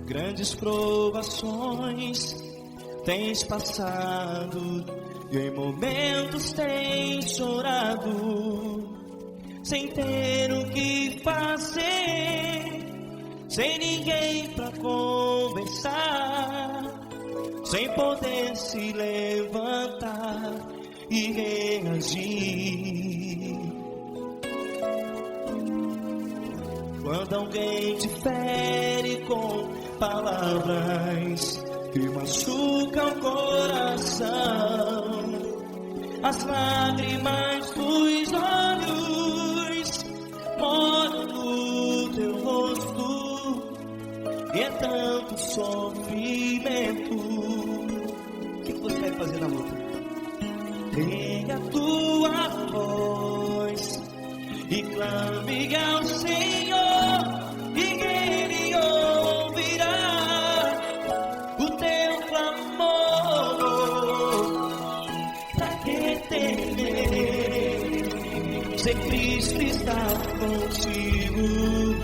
Grandes provações tens passado e em momentos tens chorado, sem ter o que fazer, sem ninguém pra conversar, sem poder se levantar e reagir. Quando alguém te fere com palavras que machucam o coração, as lágrimas dos olhos moram no teu rosto, e é tanto sofrimento. O que você vai fazer na luta? Pega a tua voz e clame ao Senhor, e Ele ouvirá o teu clamor. Pra que temer, se Cristo está contigo,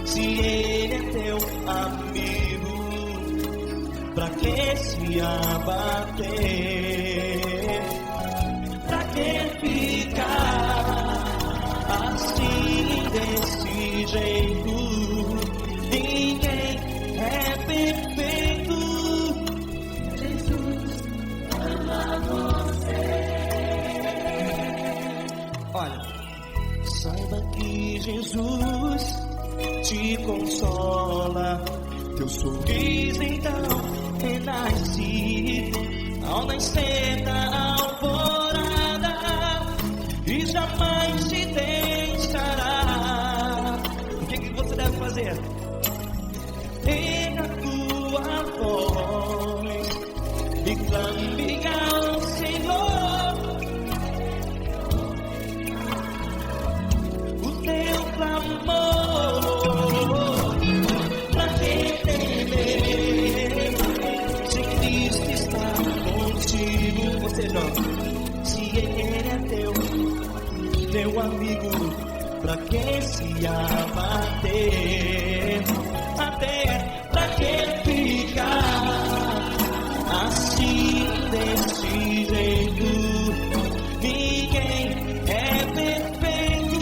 se Ele é teu amigo? Pra que se abater? Pra que ficar assim desse jeito? Ninguém é perfeito. Jesus ama você. Olha, saiba que Jesus te consola, teu sorriso então renasce ao nascer da alvorada, e jamais te deixará. O que você deve fazer? Pega a tua voz e clame ao Senhor, o teu clamor. Pra que temer, se Cristo está contigo? Você não, se Ele é teu amigo, pra que se abater? Até pra que ficar assim desse jeito? Ninguém é perfeito.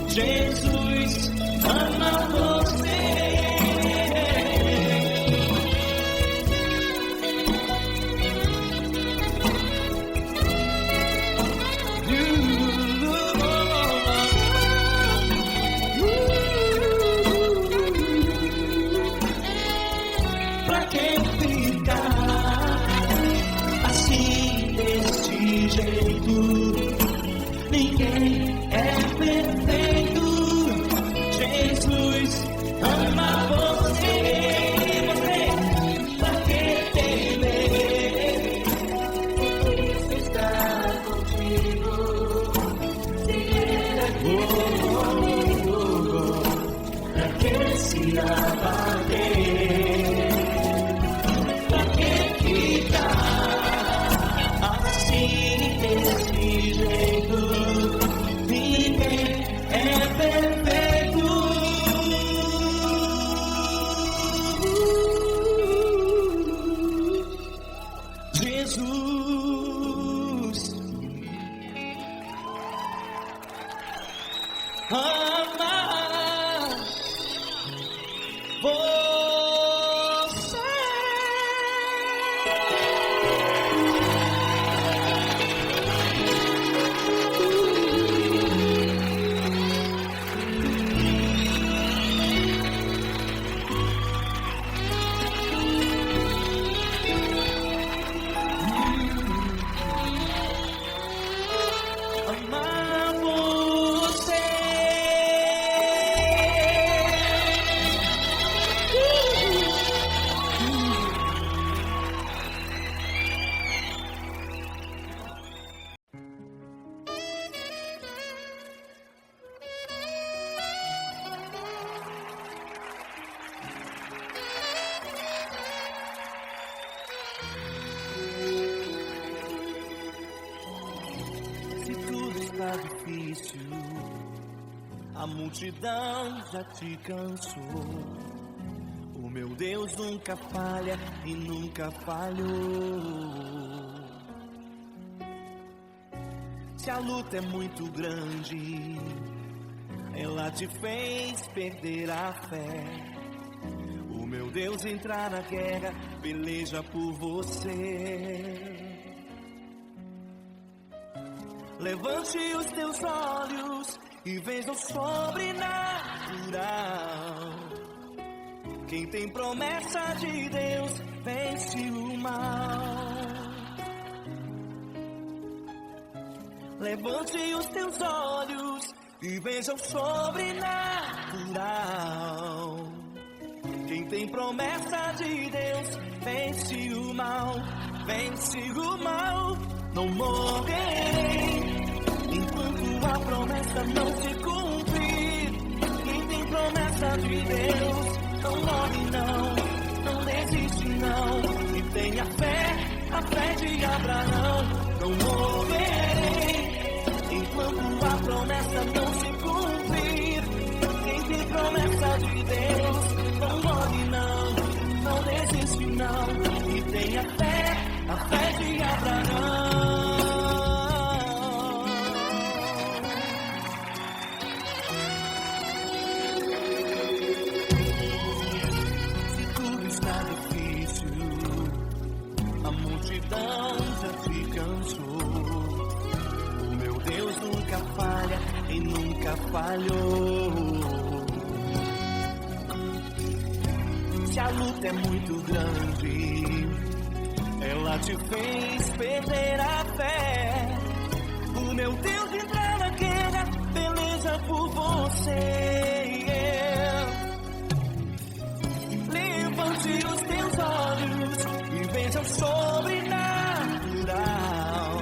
Jesus ama você. Ninguém é perfeito. Jesus ama você. Pra que temer? Cristo está contigo. Se Ele é teu, pra que se abater? Pra que ficar assim desse jeito? Ninguém é perfeito. Jesus ama você. Amar você. está difícil, a multidão já te cansou. O meu Deus nunca falha e nunca falhou. Se a luta é muito grande, ela te fez perder a fé. O meu Deus entrar na guerra, peleja por você. Levante os teus olhos e veja o sobrenatural. Quem tem promessa de Deus vence o mal. Levante os teus olhos e veja o sobrenatural. Quem tem promessa de Deus vence o mal, vence o mal. Não morrerei enquanto a promessa não se cumprir. Quem tem promessa de Deus não morre não, não desiste não. E tenha fé, a fé de Abraão. Não morrerei enquanto a promessa não se cumprir. Quem tem promessa de Deus não morre não, não desiste não. E tenha fé, a fé de Abraão. Se tudo está difícil, a multidão já te cansou. O meu Deus nunca falha e nunca falhou. Se a luta é muito grande, ela te fez perder a fé. O meu Deus entrar na guerra, beleza por você. Levante os teus olhos e veja o sobrenatural.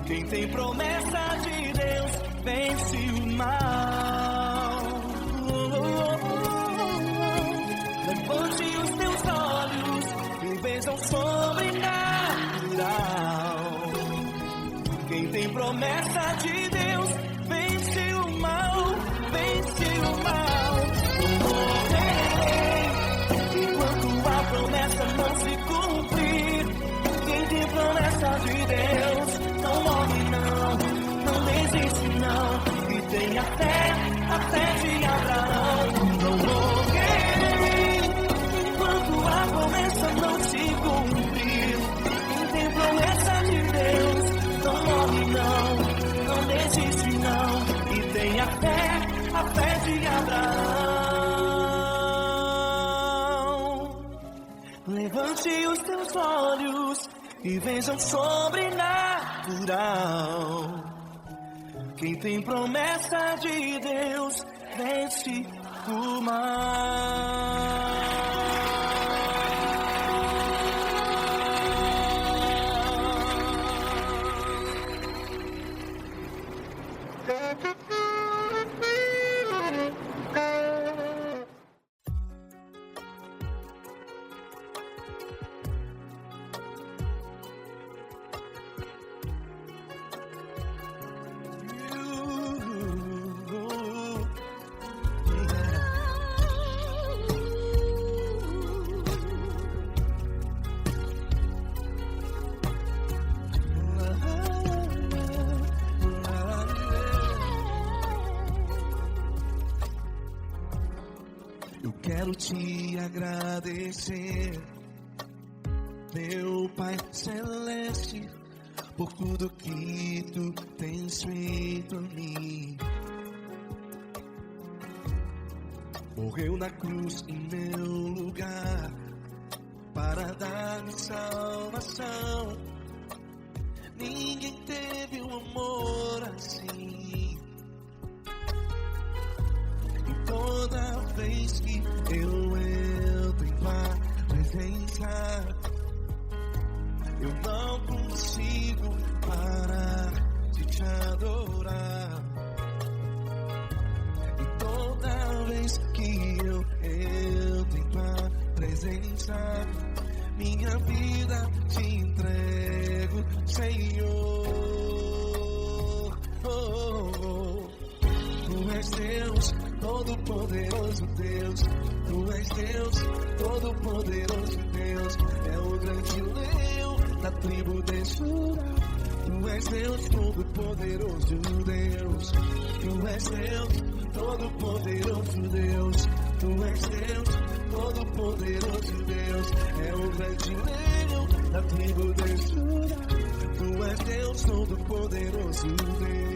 Quem tem promessa de Deus vence o mal. Levante os teus olhos e veja o sobrenatural. Quem tem promessa de Deus vence o mal, vence o mal. Não morrerei enquanto a promessa não se cumprir. Quem tem promessa de Deus não morre não, não desiste não. E tenha fé, a fé de Abraão. Não morrerei enquanto a promessa não se cumprir. Quem tem promessa de Deus não morre não, não desiste não. E tenha fé, a fé de Abraão. Levante os teus olhos e veja o sobrenatural. Quem tem promessa de Deus vence o mal. Quero te agradecer, meu Pai Celeste, por tudo que tu tens feito a mim. Morreu na cruz em meu lugar para dar-me salvação. Ninguém teve um amor assim. E toda vez que eu entro em tua presença, eu não consigo parar de te adorar. E toda vez que eu entro em tua presença, minha vida te entrego, Senhor. Todo-Poderoso Deus, Tu és Deus, Todo-Poderoso Deus, é o grande leão da tribo de Judá. Tu és Deus, Todo-Poderoso Deus, Tu és Deus, Todo-Poderoso Deus, Tu és Deus, Todo-Poderoso Deus, é o grande leão da tribo de Judá. Tu és Deus, Todo-Poderoso Deus.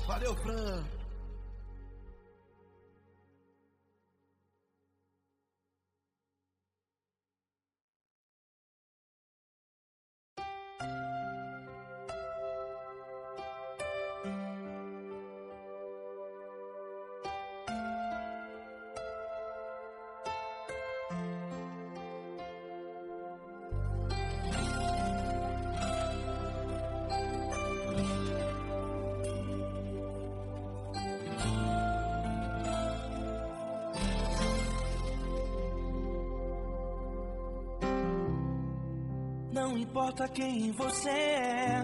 Valeu, Fran! Não importa quem você é,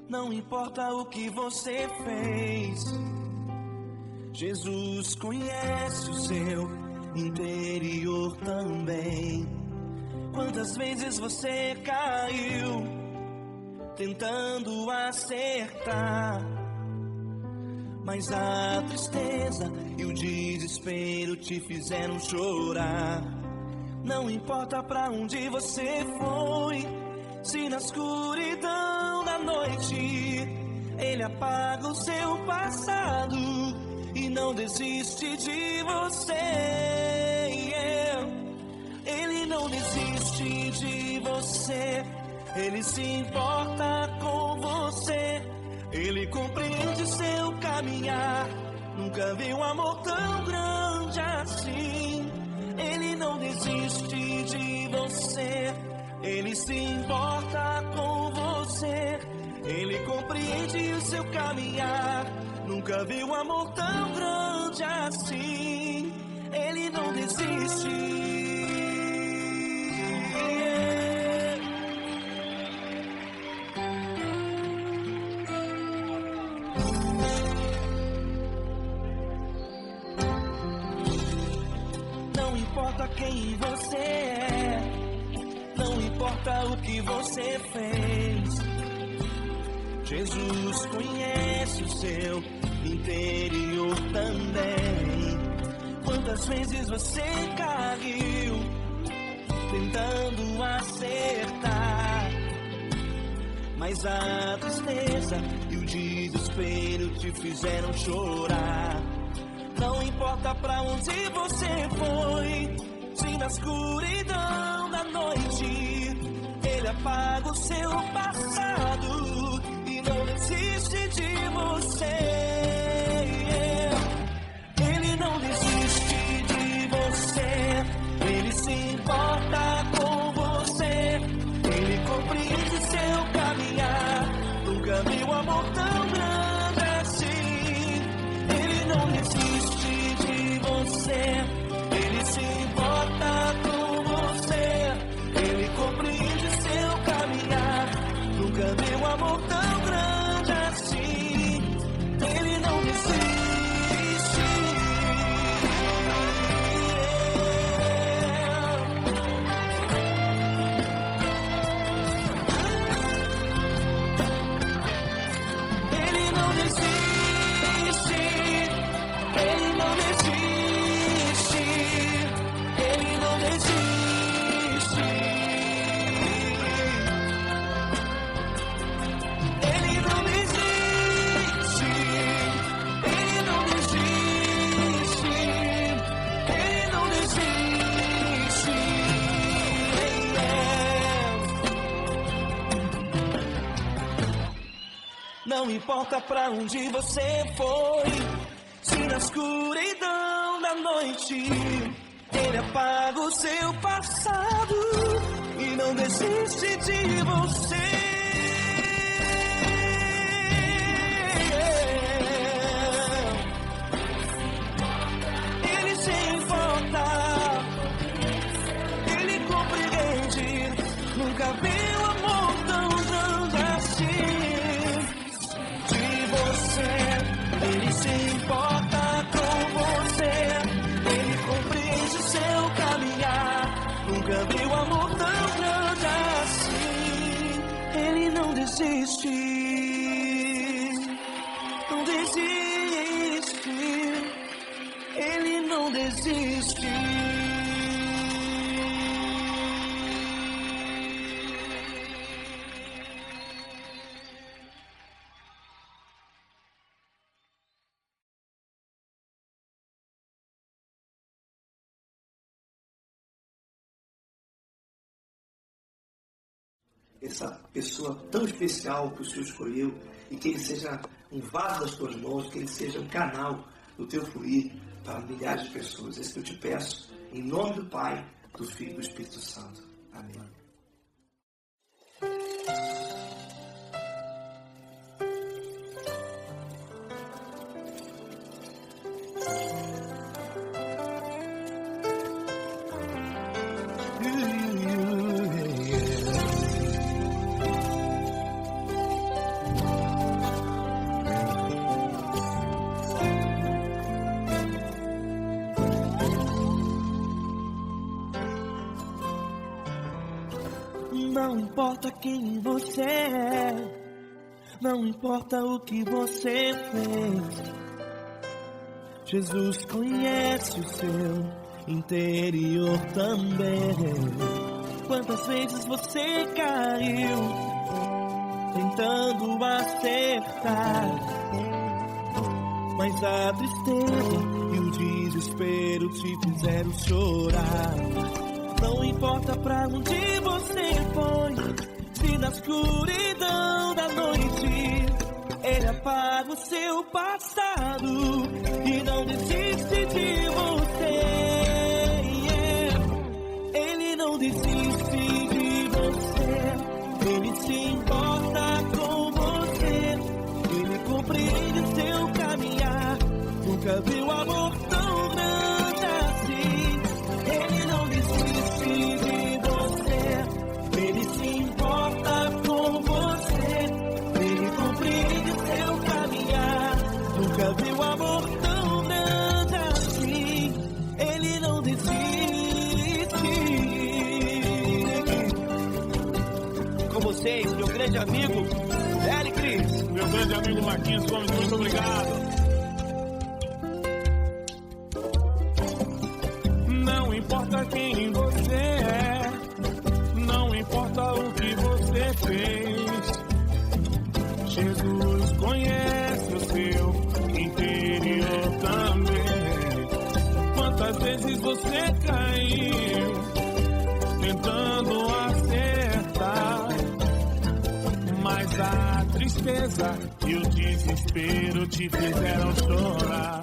não importa o que você fez, Jesus conhece o seu interior também. Quantas vezes você caiu tentando acertar, mas a tristeza e o desespero te fizeram chorar. Não importa pra onde você foi, se na escuridão da noite Ele apaga o seu passado e não desiste de você. Ele não desiste de você, Ele se importa com você, Ele compreende seu caminhar. Nunca vi um amor tão grande assim. Ele não desiste de você, Ele se importa com você, Ele compreende o seu caminhar. Nunca vi um amor tão grande assim. Ele não desiste. Não importa quem você é, não importa o que você fez, Jesus conhece o seu interior também. Quantas vezes você caiu tentando acertar, mas a tristeza e o desespero te fizeram chorar. Não importa pra onde você foi, se na escuridão da noite Ele apaga o seu passado e não desiste de você. Ele não desiste de você, Ele se importa com você, Ele compreende seu caminhar. Nunca vi um amor tão grande assim. Ele não desiste de você, Ele se importa com você, Ele compreende seu caminhar. Nunca vi um amor tão grande assim. Ele não desiste. Ele não desiste. Ele não desiste. Ele não desiste. Ele não desiste. Ele não desiste. Ele não desiste. Não importa pra onde você foi, se na escuridão da noite Ele apaga o seu passado e não desiste de você. Ele se importa, Ele compreende. Nunca vi um amor tão grande assim. De você, Ele se importa com você, Ele compreende seu caminhar. Nunca vi um amor tão grande assim. Ele não desiste, não desiste. Ele não desiste. Essa pessoa tão especial que o Senhor escolheu, e que Ele seja um vaso das tuas mãos, que Ele seja um canal do teu fluir para milhares de pessoas. É isso que eu te peço, em nome do Pai, do Filho e do Espírito Santo. Amém. Não importa quem você é, não importa o que você fez, Jesus conhece o seu interior também. Quantas vezes você caiu tentando acertar, mas a tristeza e o desespero te fizeram chorar. Não importa pra onde você foi, se na escuridão da noite Ele apaga o seu passado e não desiste de você. Ele não desiste de você. Ele se importa com você. Ele compreende seu caminhar. Nunca viu amor tão grande assim. Ele não desiste de você. Ele se importa com você. Ele compreende seu caminhar. Nunca viu amor tão grande assim. Ele não desiste. Com vocês, meu grande amigo L. Cris. Meu grande amigo Marquinhos Gomes, muito obrigado. Não importa quem você é, não importa o que você fez, Jesus conhece o seu interior também. Quantas vezes você caiu tentando acertar, mas a tristeza e o desespero te fizeram chorar.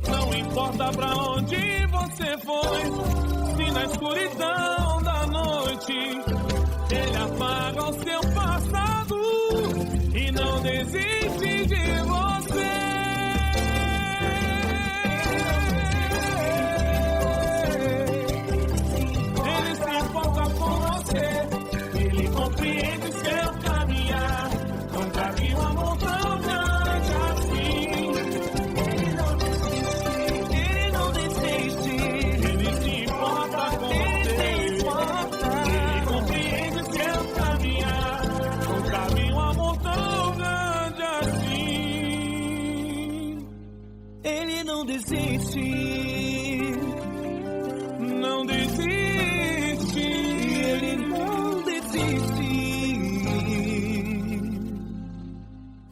Não importa pra onde você foi, se na escuridão da noite Ele apaga o seu passado e não desiste de você. Ele se importa com você, Ele compreende seu caminhar. Nunca vi um amor tão grande assim. Ele não desiste. Ele se importa com você. Ele compreende seu caminhar. Nunca vi um amor tão grande assim. Ele não desiste. Não desiste. Ele não desiste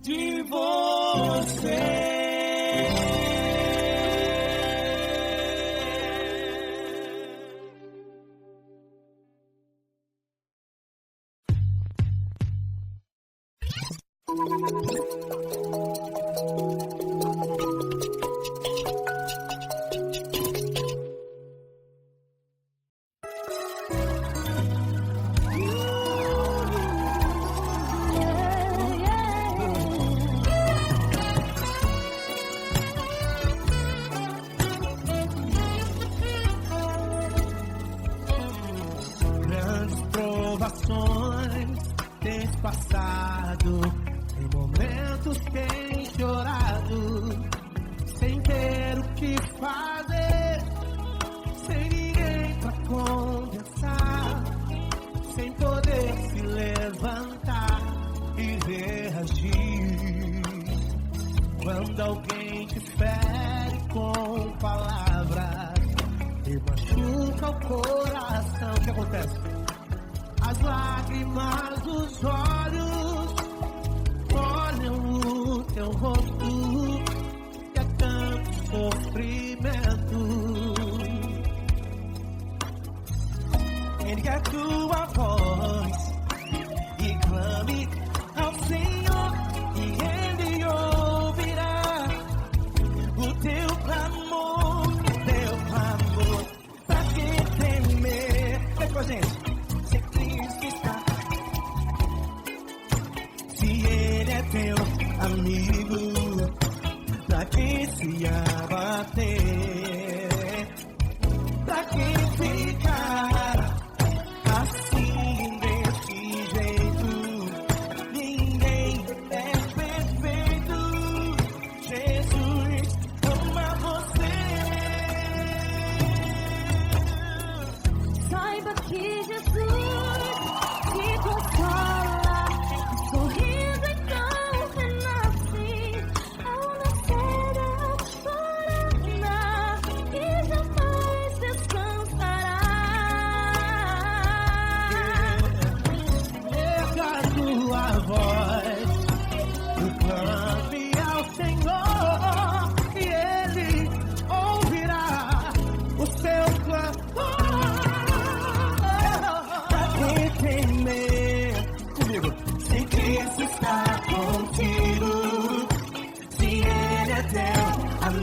de você. Grandes provações tens passado, em momentos tens chorado, sem ter o que fazer, sem ninguém pra conversar, sem poder se levantar e reagir. Quando alguém te fere com palavras e machuca o coração, o que acontece? As lágrimas dos olhos olham o teu rosto, que é tanto sofrimento. Ergue a tua voz e clame ao Senhor, e Ele ouvirá o teu clamor, pra que temer? Vem com a gente. Se Cristo está, se Ele é teu amigo, pra que se abater? Pra que ficar assim desse jeito? Ninguém é perfeito. Jesus ama você. Saiba que Jesus te consola, o sorriso então renasce ao nascer ao chorar.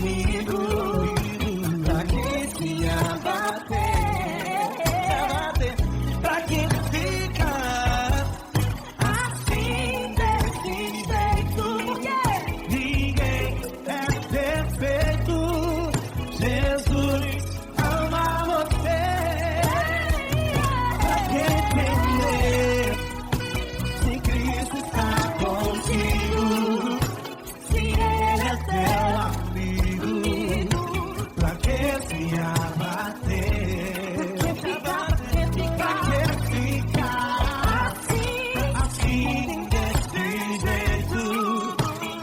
amigo, pra que se abater, pra que ficar assim desse jeito? Ninguém é perfeito, Jesus ama você. Pra que temer se Cristo está contigo? Se Ele é teu amigo, pra que se abater? Pra que ficar assim desse jeito?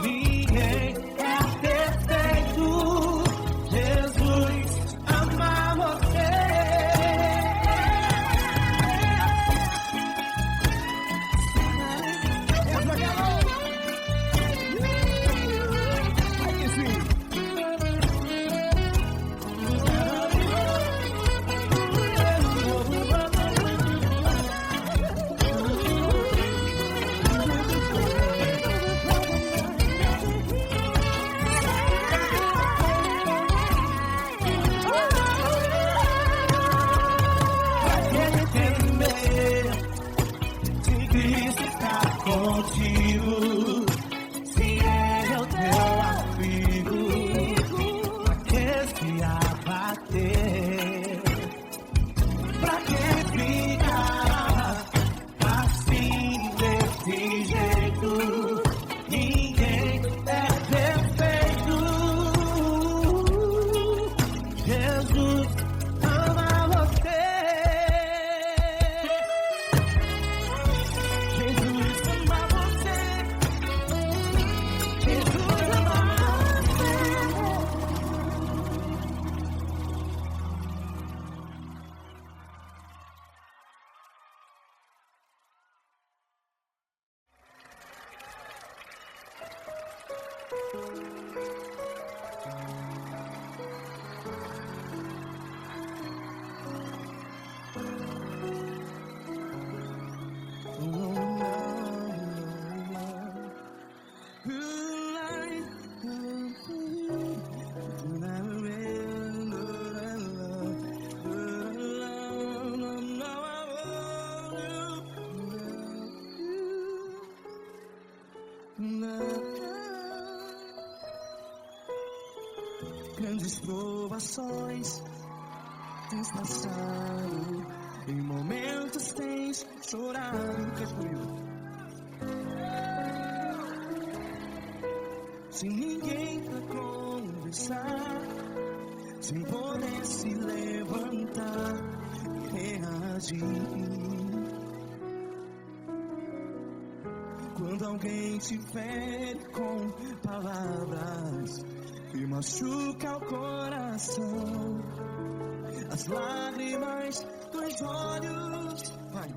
Ninguém é perfeito, Jesus ama você. Se Cristo está contigo, se Ele é o teu amigo, pra que se abater? Pra que ficar assim desse jeito? Ninguém é perfeito, Jesus ama você. Jesus ama você. Jesus ama você. Grandes provações tens passado, em momentos tens chorado. Cante comigo. Sem ninguém pra conversar, sem poder se levantar e reagir. Quando alguém te fere com palavras que machuca o coração, as lágrimas dos olhos, vai.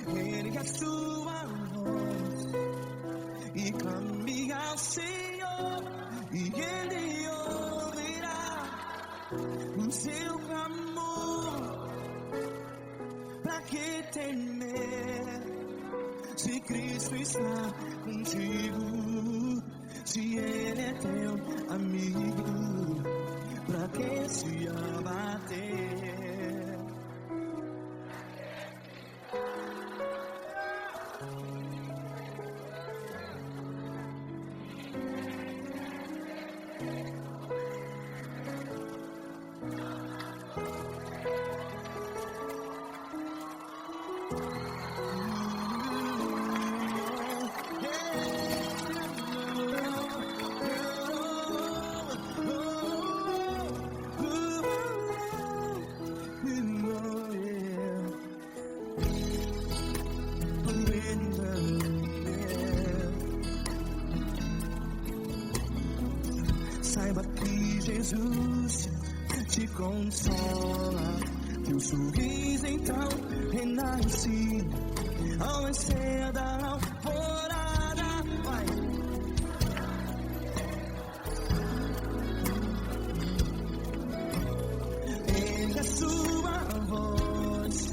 Ergue a sua voz e clame ao Senhor, e Ele ouvirá o seu clamor. Pra que temer se Cristo está contigo? Se Ele é teu amigo, pra que se abater? Saiba que Jesus te consola, teu sorriso então renasce ao nascer da alvorada. Vai. Ergue a sua voz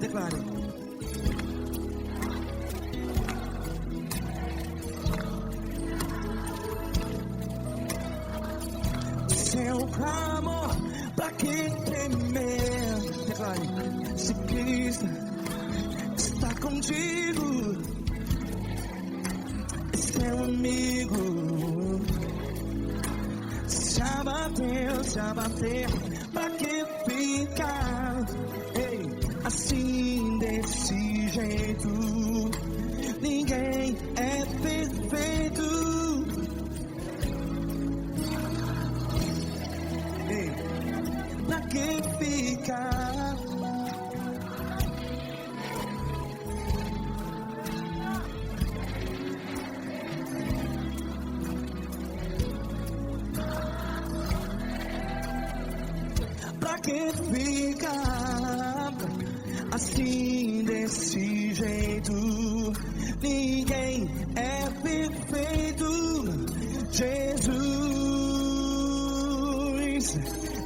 Declare. Seu clamor, pra que temer? Declare. Se Cristo está contigo, seu amigo. Se abater, pra que ficar? Ei, assim desse jeito, ninguém é perfeito. Ei, pra que ficar? Pra que ficar assim desse jeito? Ninguém é perfeito. Jesus,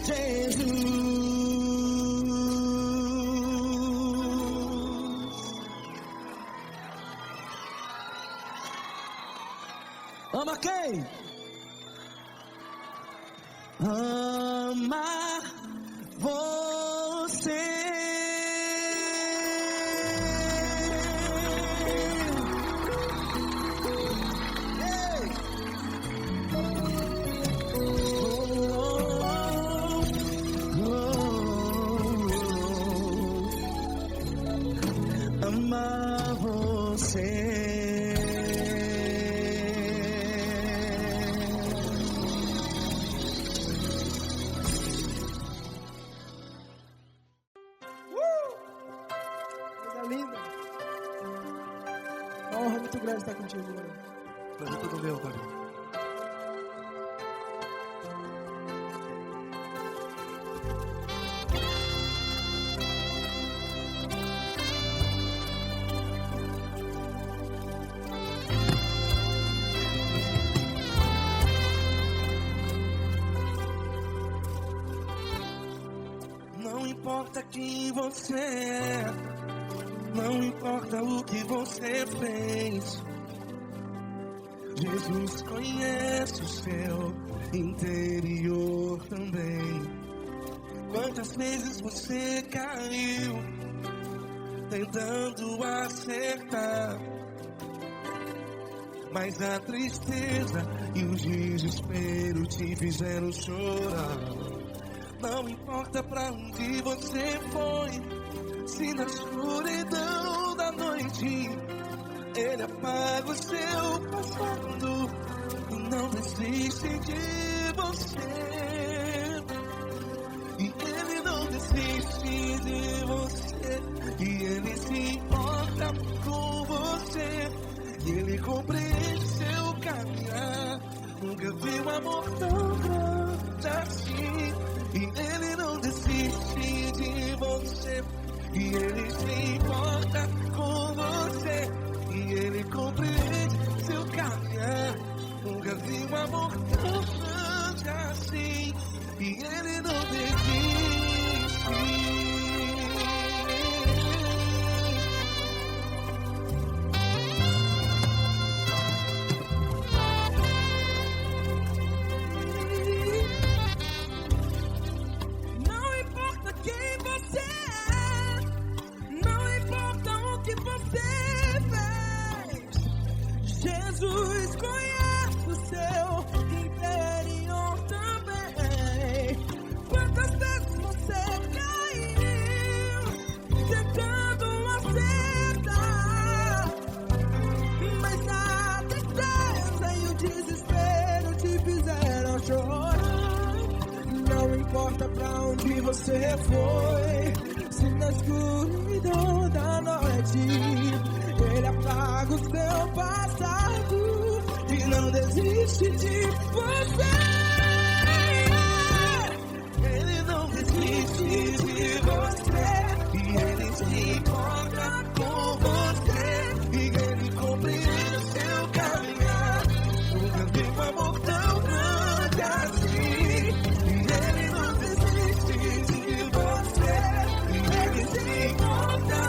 Jesus. Ama quem? Ama você. Ei. Ama você. Linda. Uma honra muito grande estar contigo, mano. Prazer todo meu, Pai. Não importa quem você é, não importa o que você fez, Jesus conhece o seu interior também. Quantas vezes você caiu tentando acertar, mas a tristeza e o desespero te fizeram chorar. Não importa pra onde você foi, se na escuridão da noite Ele apaga o seu passado e não desiste de você. E Ele não desiste de você, e Ele se importa com você, e Ele compreende seu caminhar. Nunca vi um amor tão grande assim. E Ele não desiste de você, e Ele se importa com você, e Ele compreende seu caminhar. Nunca vi um amor tão grande assim. E Ele não desiste. Jesus conhece o seu interior também. Quantas vezes você caiu tentando acertar, mas a tristeza e o desespero te fizeram chorar. Não importa pra onde você foi, se na escuridão da noite Ele apaga o seu passado e não desiste de você. Ele não desiste de você, e Ele se importa com você, e Ele compreende seu caminhar. Nunca vi um amor tão grande assim. E Ele não desiste de você, e Ele se importa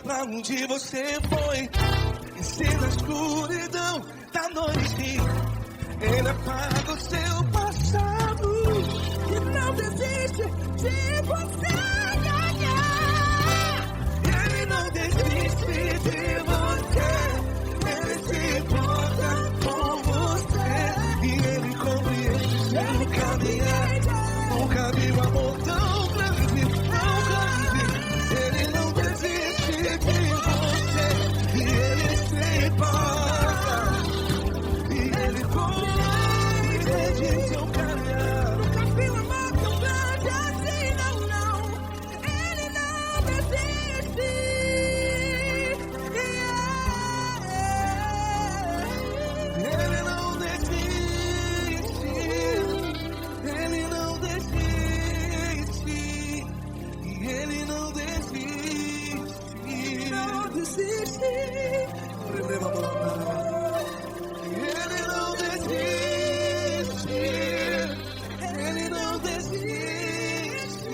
pra onde você foi. E se na escuridão da noite Ele apaga o seu passado e não desiste de você. Ele não desiste de você. Ele se importa com você e Ele compreende seu caminhar. Nunca vi um amor tão grande, tão grande. Ele não desiste de você e Ele se importa e Ele compreende seu caminhar. Nunca vi um amor tão grande assim, não, não. Ele não desiste. Ele não desiste. Ele não desiste. E Ele não desiste. Não desiste. Ele não desiste. Ele não desiste.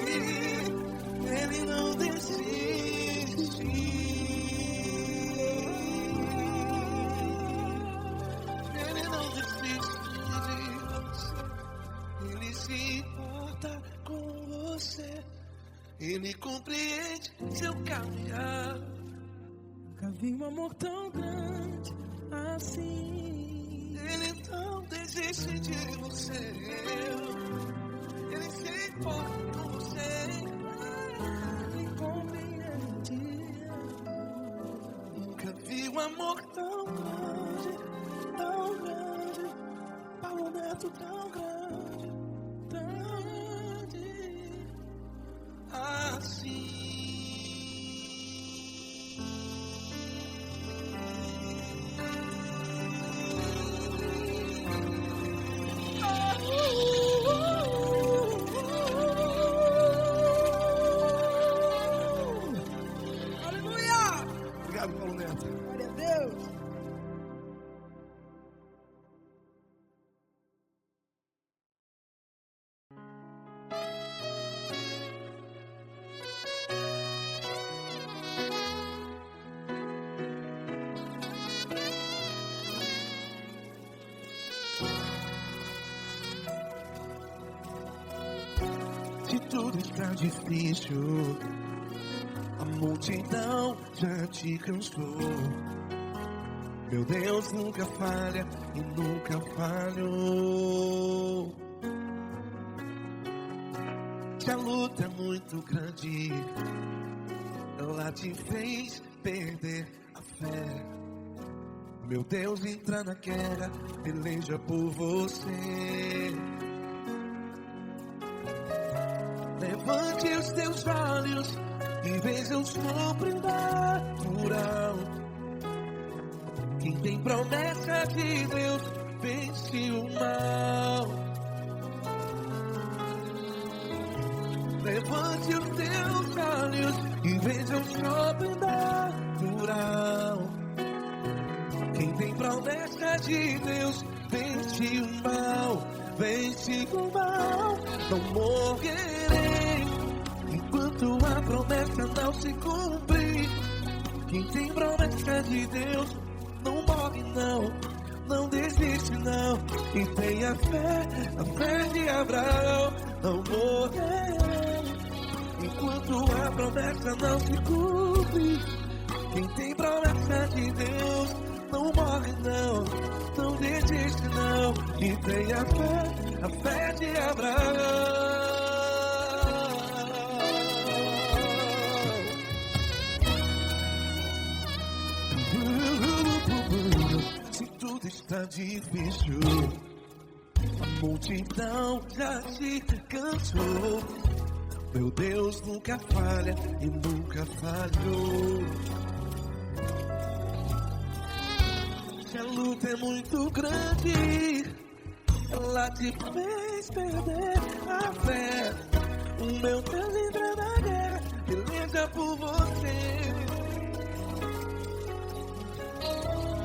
Ele não desiste. Ele não desiste de você. Ele se importa com você. Ele compreende seu caminhar. Nunca vi um amor tão grande assim. Ele não desiste de você. Ele se importa com você. Ele compreende. Nunca vi um amor tão grande, tão grande. Paulo Neto tão grande, tão grande assim. Aleluia! Obrigado, Paulo Neto. Glória a Deus. Se tudo está difícil, a multidão já te cansou. Meu Deus nunca falha e nunca falhou. Se a luta é muito grande, ela te fez perder a fé. Meu Deus entra na guerra, peleja por você. Levante os teus olhos e veja o sobrenatural. Quem tem promessa de Deus vence o mal. Levante os teus olhos e veja o sobrenatural. Quem tem promessa de Deus vence o mal. Vence o mal. Não morrerei enquanto a promessa não se cumprir. Quem tem promessa de Deus não morre não, não desiste não. E tem a fé de Abraão. Não morrerei enquanto a promessa não se cumpre. Quem tem promessa de Deus não morre não, não desiste não. E tem a fé de Abraão. Se tudo está difícil, a multidão já se cansou. Meu Deus nunca falha e nunca falhou. Se a luta é muito grande, ela te fez perder a fé. O meu Deus entra na guerra, peleja por você.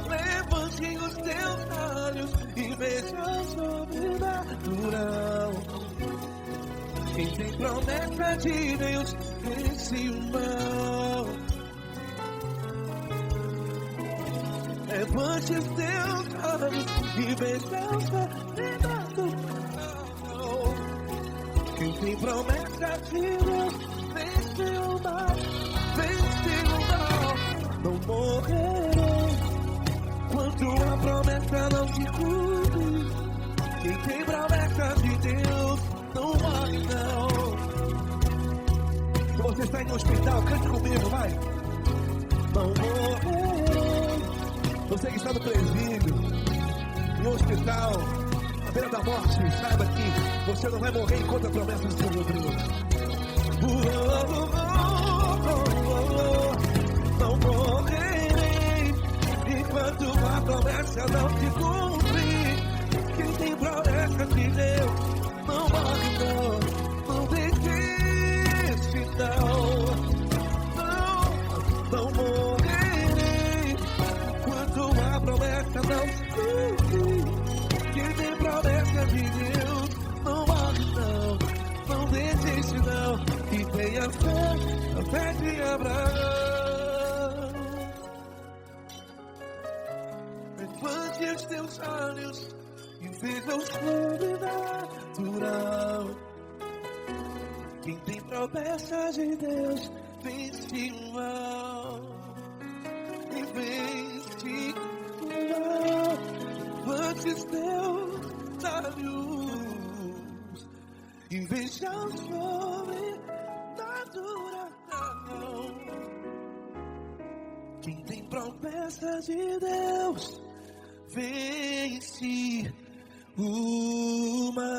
Levante os teus olhos e veja o sobrenatural. Quem tem promessa de Deus vence o mal. Levante os teus olhos e veja o céu. Quem tem promessa de Deus vence o mal, vence o mal. Não morrerei quando a promessa não se cumpre. Quem tem promessa de Deus não morre não. Se você está em um hospital, cante comigo, vai. Não morrerei. Você que está no presídio, em um hospital, à beira da morte, saiba que você não vai morrer enquanto a promessa do Senhor Deus. Não morrerei enquanto a promessa não se cumpre. Quem tem promessa de Deus não morre não. Não desiste não morrerei enquanto a promessa não se cumpre. Quem tem promessa de Deus não morre não. Não desiste não. E tenha fé, a fé de Abraão. Levante os teus olhos e veja o sobrenatural. Quem tem promessa de Deus vence o mal. E vence o mal. Levante os teus olhos e veja o sobrenatural. Quem tem promessa de Deus vence o mal.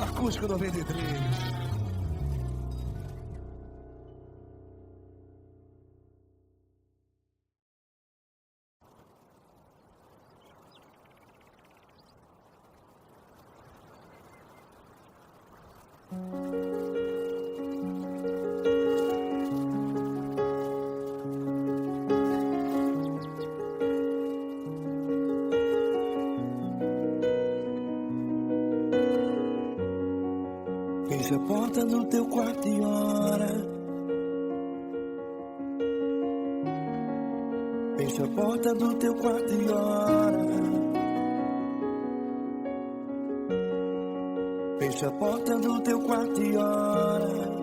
Acústico 93. Feche a porta do teu quarto e ora. Feche a porta do teu quarto e ora. Feche a porta do teu quarto e ora.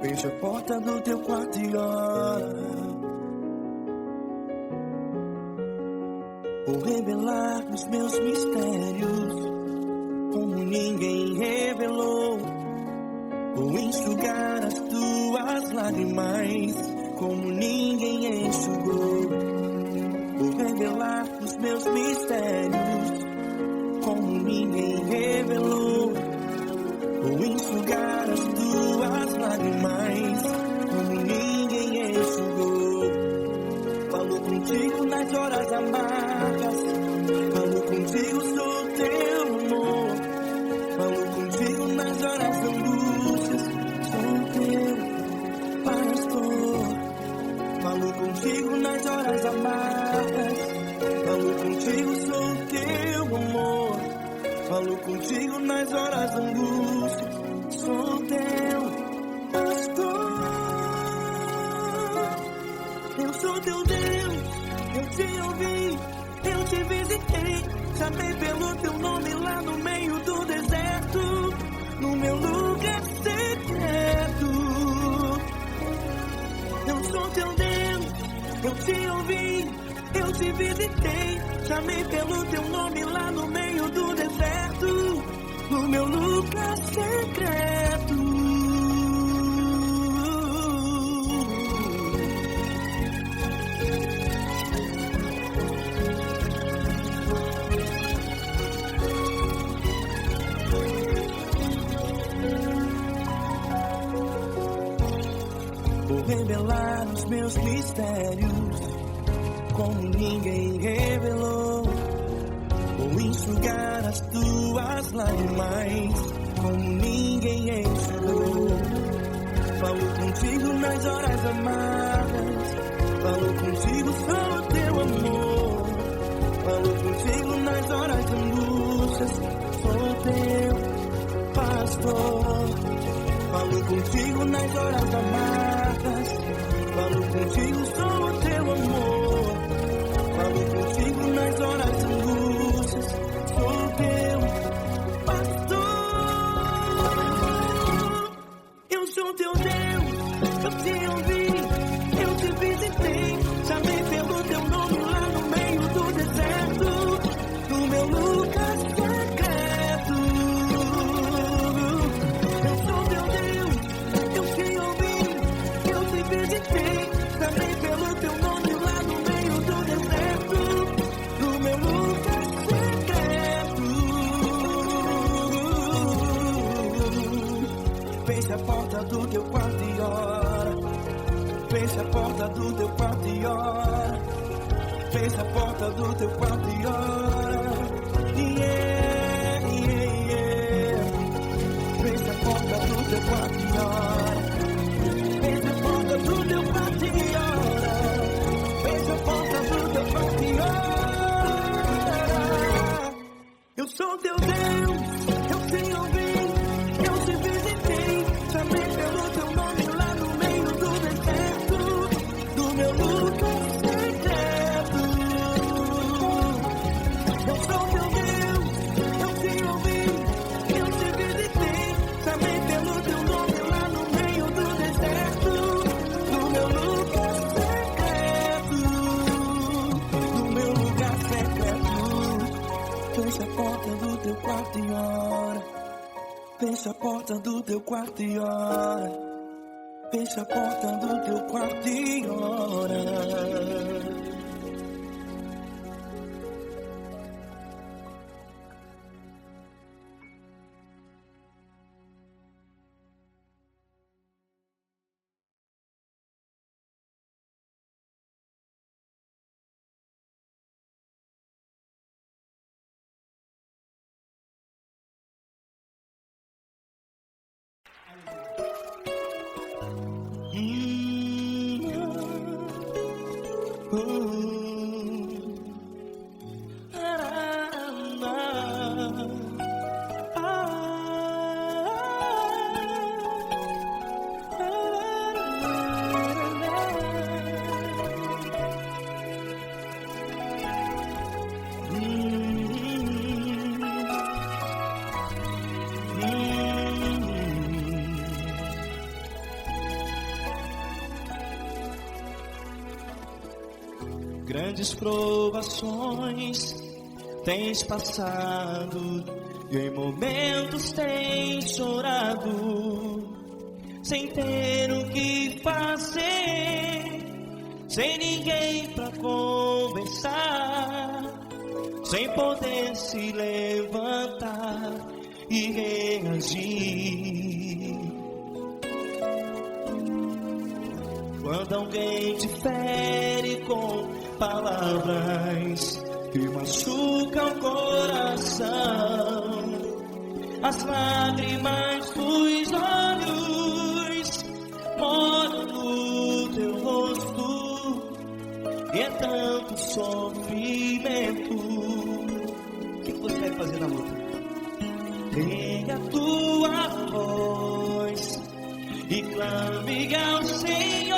Feche a porta do teu quarto e ora. Vou revelar os meus mistérios como ninguém revelou. Vou enxugar as tuas lágrimas como ninguém enxugou. Vou revelar os meus mistérios como ninguém revelou. Vou enxugar as tuas lágrimas como ninguém enxugou. Falo contigo nas horas amargas, falo contigo, sou teu amor. Falo contigo nas horas de angústias, sou teu pastor. Falo contigo nas horas amargas, falo contigo, sou teu amor. Falo contigo nas horas de angústias, sou teu pastor. Eu sou teu Deus, eu te ouvi, eu te visitei. Chamei pelo teu nome lá no meio do deserto, no meu lugar secreto. Eu sou teu Deus, eu te ouvi, eu te visitei. Chamei pelo teu nome lá no meio do deserto, no meu lugar secreto. Vou revelar os meus mistérios como ninguém revelou. Vou enxugar as tuas lágrimas como ninguém enxugou. Falo contigo nas horas amargas, falo contigo, sou teu amor. Falo contigo nas horas de angústias, sou teu pastor. Falo contigo nas horas amargas, falo contigo, sou o teu amor. Falo contigo nas horas de angústias, sou teu pastor. Eu sou teu Deus, eu te ouvi, eu te visitei, chamei pelo teu nome lá no meio do deserto, no meu lugar secreto. Eu sou teu Deus, eu te ouvi, eu te visitei, chamei pelo teu nome lá no meio do deserto, no meu lugar secreto. Feche a porta do teu quarto e ora. Feche a porta do teu quarto e ora. Feche a porta do teu quarto e ora. Yeah, yeah, yeah. Feche a porta do teu quarto e ora. Feche a porta do teu quarto e ora. Feche a porta do teu quarto e ora. Eu sou teu Deus, eu te ouvi, eu te visitei, chamei pelo teu nome lá no meio do deserto, do meu lugar secreto. Eu sou teu Deus, eu te ouvi, eu te visitei, chamei pelo teu nome lá no meio do deserto, do meu lugar secreto, do meu lugar secreto. Fecha a porta do teu quarto e ora. Fecha a porta do teu quarto e ora. Fecha a porta do teu quarto e ora. Grandes provações tens passado e em momentos tens chorado, sem ter o que fazer, sem ninguém pra conversar, sem poder se levantar e reagir. Quando alguém te fere com palavras que machucam o coração, as lágrimas dos olhos moram no teu rosto, e é tanto sofrimento. O que você vai fazer na luta? Erga a tua voz e clame ao Senhor,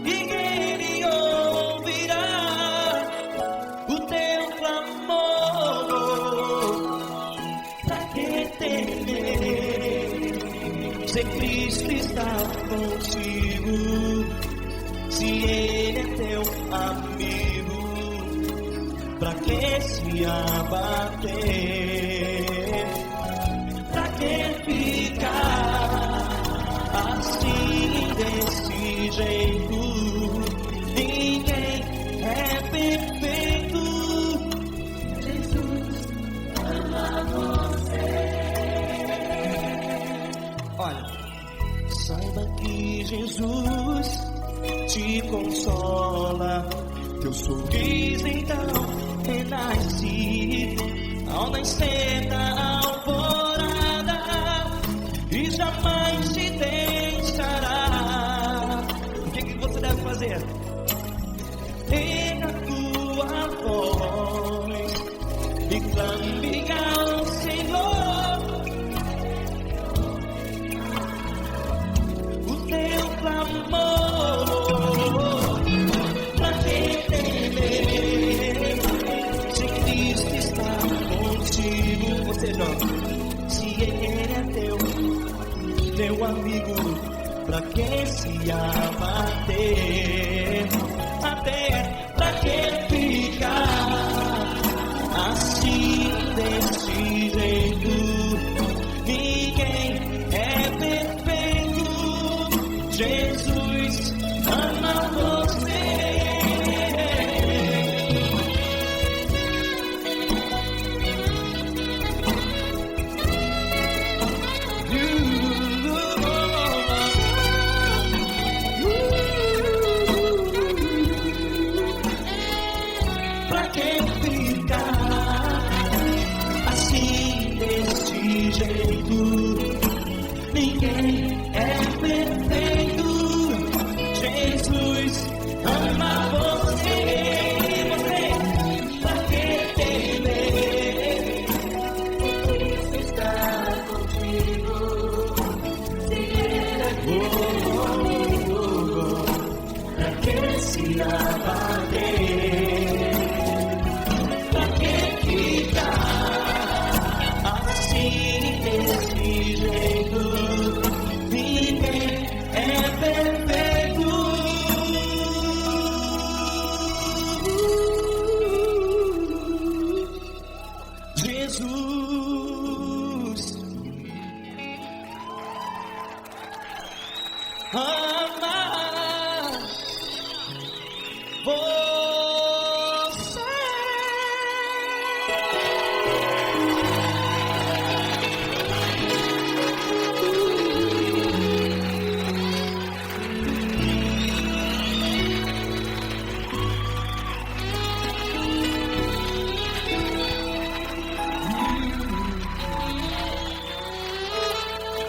e Ele ouvirá o teu clamor. Pra que temer, se Cristo está contigo, se Ele é teu amigo? Pra que se abater? Pra que ficar assim desse jeito? Ninguém é perfeito. Jesus ama você. Olha, saiba que Jesus te consola, teu sorriso então renasce ao nascer da alvorada e jamais te deixará. O que você deve fazer? Erga a tua voz se ele é teu amigo, pra que se abater? Até pra que ficar assim desse jeito? Ninguém é perfeito. Jesus ama você. Pra que ficar assim desse jeito? Ninguém é perfeito. Jesus ama você. Pra que temer? Cristo está contigo. Se ele é teu, pra que se abater? Pra que ficar assim desse jeito? Ninguém é perfeito. Jesus ama você.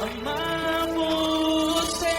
Amar você.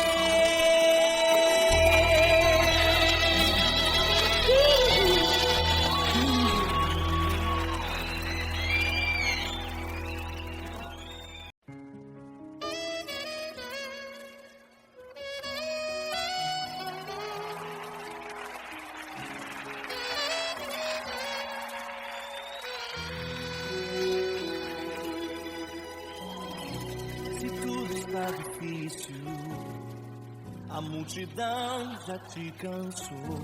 Se tudo está difícil, a multidão já te cansou.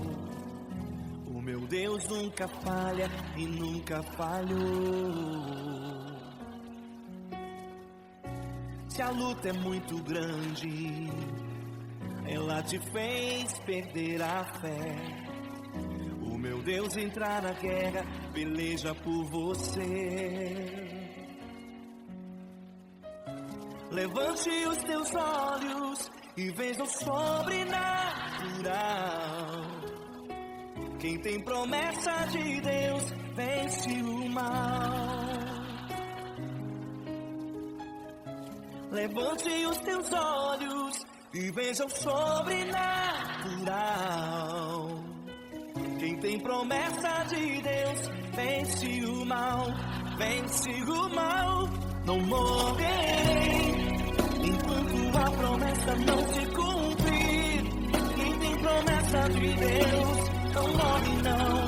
O meu Deus nunca falha e nunca falhou. Se a luta é muito grande, ela te fez perder a fé. O meu Deus entrar na guerra, peleja por você. Levante os teus olhos e veja o sobrenatural. Quem tem promessa de Deus vence o mal. Levante os teus olhos e veja o sobrenatural. Quem tem promessa de Deus vence o mal. Vence o mal. Não morrerei enquanto a promessa não se cumprir. Quem tem promessa de Deus não morre não,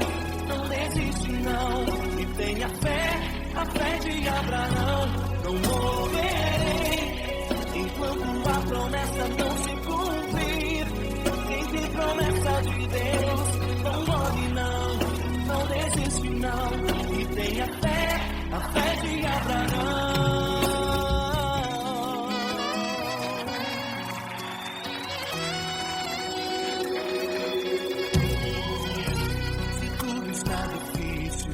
não desiste não. E tenha fé, a fé de Abraão. Não morrerei enquanto a promessa não se cumprir. Quem tem promessa de Deus não morre não, não desiste não. E tenha fé, a fé de Abraão. Se tudo está difícil,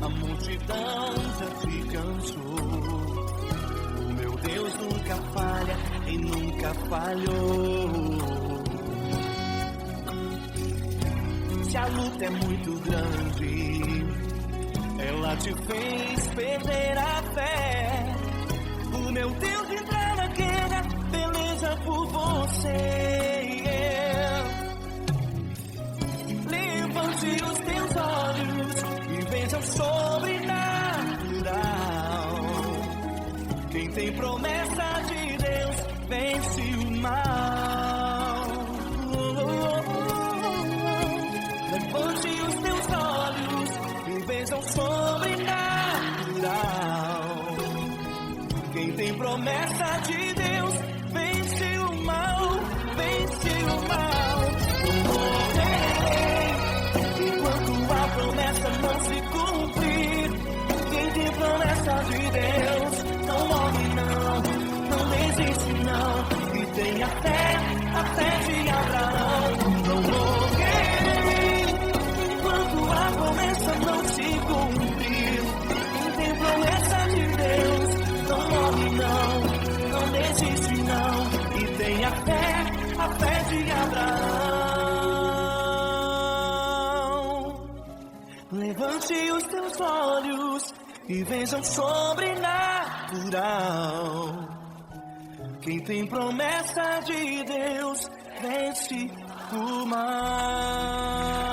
a multidão já te cansou. O meu Deus nunca falha e nunca falhou. Se a luta é muito grande, ela te fez perder a fé. O meu Deus entrar na guerra, peleja por você. Levante os teus olhos e veja o sobrenatural. Quem tem promessa de Deus vence o mal. Levante os teus olhos e veja o sobrenatural. Quem tem promessa de Deus vence o mal, vence o mal. Não morrerei enquanto a promessa não se cumprir. Quem tem promessa de Deus não morre não, não desiste não. E tenha fé, a fé de Abraão. Não morrerei enquanto a promessa não se cumprir. Quem tem promessa de Deus não morre não, não desiste não. E tenha fé, a fé de Abraão. Levante os teus olhos e veja o sobrenatural. Quem tem promessa de Deus vence o mal.